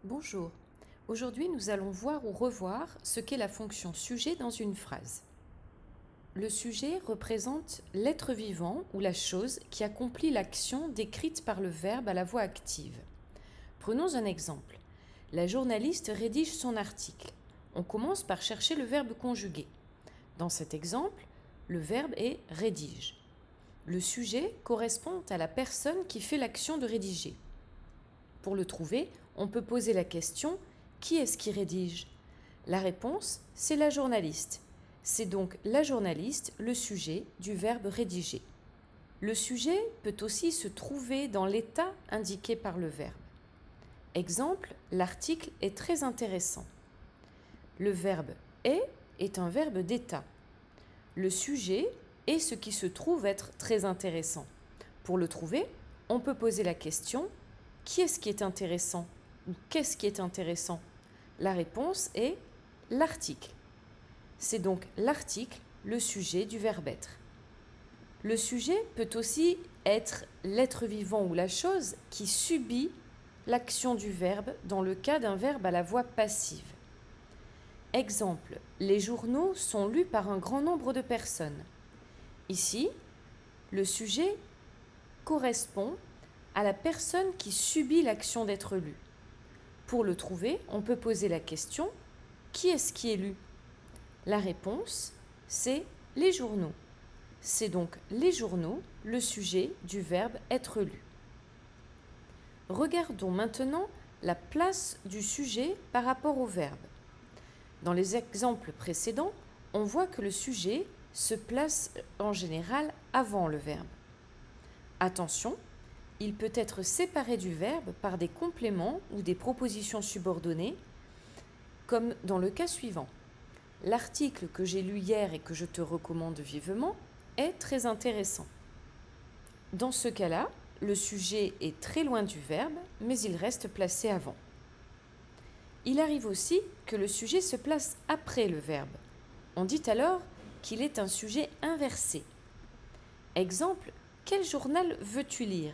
Bonjour. Aujourd'hui, nous allons voir ou revoir ce qu'est la fonction sujet dans une phrase. Le sujet représente l'être vivant ou la chose qui accomplit l'action décrite par le verbe à la voix active. Prenons un exemple. La journaliste rédige son article. On commence par chercher le verbe conjugué. Dans cet exemple, le verbe est rédige. Le sujet correspond à la personne qui fait l'action de rédiger. Pour le trouver, on peut poser la question « Qui est-ce qui rédige ?» La réponse, c'est la journaliste. C'est donc la journaliste le sujet du verbe rédiger. Le sujet peut aussi se trouver dans l'état indiqué par le verbe. Exemple, l'article est très intéressant. Le verbe est un verbe d'état. Le sujet est ce qui se trouve être très intéressant. Pour le trouver, on peut poser la question « Qui est-ce qui est intéressant ?» ou « Qu'est-ce qui est intéressant ?» La réponse est l'article. C'est donc l'article, le sujet du verbe être. Le sujet peut aussi être l'être vivant ou la chose qui subit l'action du verbe dans le cas d'un verbe à la voix passive. Exemple, les journaux sont lus par un grand nombre de personnes. Ici, le sujet correspond à la personne qui subit l'action d'être lue. Pour le trouver, on peut poser la question « Qui est-ce qui est lu ?» La réponse, c'est les journaux. C'est donc les journaux, le sujet du verbe être lu. Regardons maintenant la place du sujet par rapport au verbe. Dans les exemples précédents, on voit que le sujet se place en général avant le verbe. Attention, il peut être séparé du verbe par des compléments ou des propositions subordonnées, comme dans le cas suivant. L'article que j'ai lu hier et que je te recommande vivement est très intéressant. Dans ce cas-là, le sujet est très loin du verbe, mais il reste placé avant. Il arrive aussi que le sujet se place après le verbe. On dit alors qu'il est un sujet inversé. Exemple, quel journal veux-tu lire ?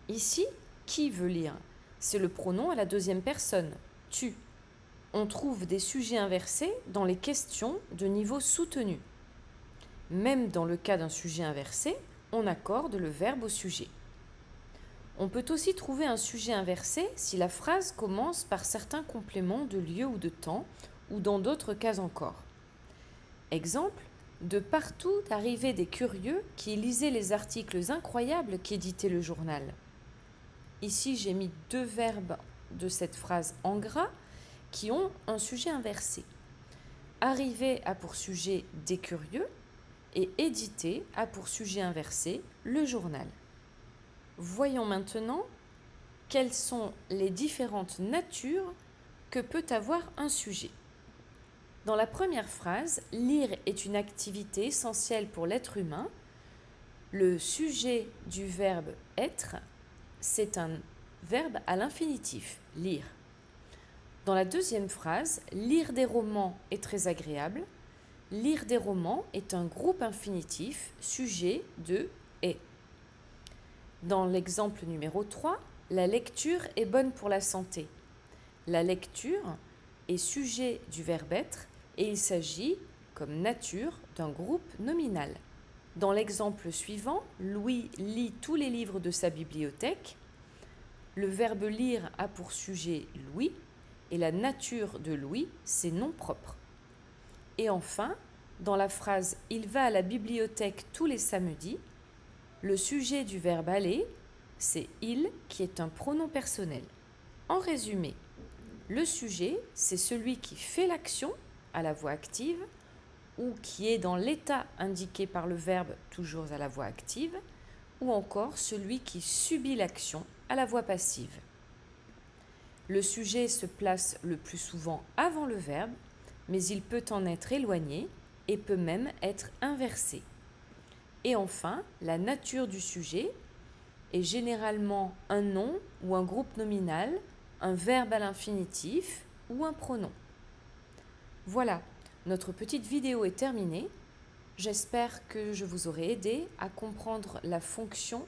Ici, qui veut lire ? C'est le pronom à la deuxième personne, tu. On trouve des sujets inversés dans les questions de niveau soutenu. Même dans le cas d'un sujet inversé, on accorde le verbe au sujet. On peut aussi trouver un sujet inversé si la phrase commence par certains compléments de lieu ou de temps, ou dans d'autres cas encore. Exemple, de partout arrivaient des curieux qui lisaient les articles incroyables qu'éditait le journal. Ici, j'ai mis deux verbes de cette phrase en gras qui ont un sujet inversé. Arriver a pour sujet des curieux et éditer a pour sujet inversé le journal. Voyons maintenant quelles sont les différentes natures que peut avoir un sujet. Dans la première phrase, lire est une activité essentielle pour l'être humain. Le sujet du verbe être, c'est un verbe à l'infinitif, lire. Dans la deuxième phrase, lire des romans est très agréable. Lire des romans est un groupe infinitif, sujet de est. Dans l'exemple numéro 3, la lecture est bonne pour la santé. La lecture est sujet du verbe être et il s'agit, comme nature, d'un groupe nominal. Dans l'exemple suivant, Louis lit tous les livres de sa bibliothèque. Le verbe lire a pour sujet Louis et la nature de Louis, c'est nom propre. Et enfin, dans la phrase « Il va à la bibliothèque tous les samedis », le sujet du verbe aller, c'est « il » qui est un pronom personnel. En résumé, le sujet, c'est celui qui fait l'action à la voix active ou qui est dans l'état indiqué par le verbe toujours à la voix active ou encore celui qui subit l'action à la voix passive. Le sujet se place le plus souvent avant le verbe, mais il peut en être éloigné et peut même être inversé. Et enfin, la nature du sujet est généralement un nom ou un groupe nominal, un verbe à l'infinitif ou un pronom. Voilà, notre petite vidéo est terminée. J'espère que je vous aurai aidé à comprendre la fonction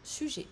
sujet.